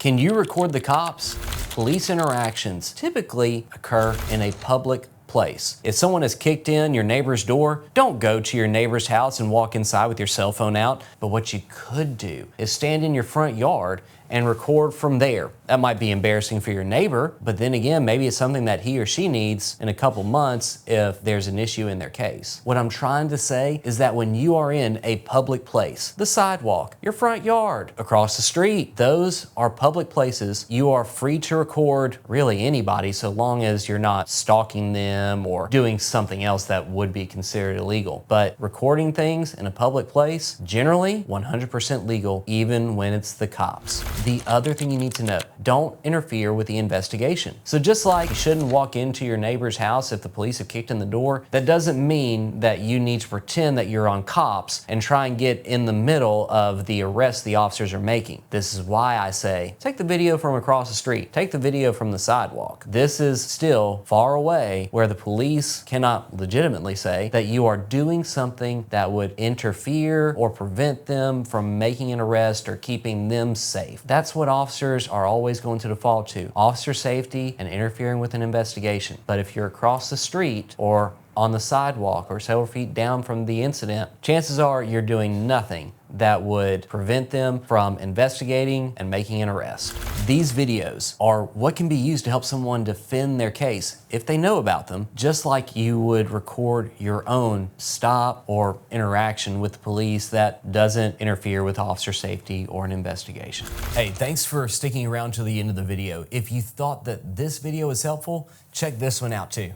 Can you record the cops? Police interactions typically occur in a public place. If someone has kicked in your neighbor's door, don't go to your neighbor's house and walk inside with your cell phone out. But what you could do is stand in your front yard and record from there. That might be embarrassing for your neighbor, but then again, maybe it's something that he or she needs in a couple months if there's an issue in their case. What I'm trying to say is that when you are in a public place, the sidewalk, your front yard, across the street, those are public places. You are free to record really anybody so long as you're not stalking them or doing something else that would be considered illegal. But recording things in a public place, generally 100% legal, even when it's the cops. The other thing you need to know, don't interfere with the investigation. So just like you shouldn't walk into your neighbor's house if the police have kicked in the door, that doesn't mean that you need to pretend that you're on cops and try and get in the middle of the arrest the officers are making. This is why I say, take the video from across the street, take the video from the sidewalk. This is still far away where the police cannot legitimately say that you are doing something that would interfere or prevent them from making an arrest or keeping them safe. That's what officers are always going to default to, officer safety and interfering with an investigation. But if you're across the street or on the sidewalk or several feet down from the incident, chances are you're doing nothing that would prevent them from investigating and making an arrest. These videos are what can be used to help someone defend their case if they know about them, just like you would record your own stop or interaction with the police that doesn't interfere with officer safety or an investigation. Hey, thanks for sticking around to the end of the video. If you thought that this video was helpful, check this one out too.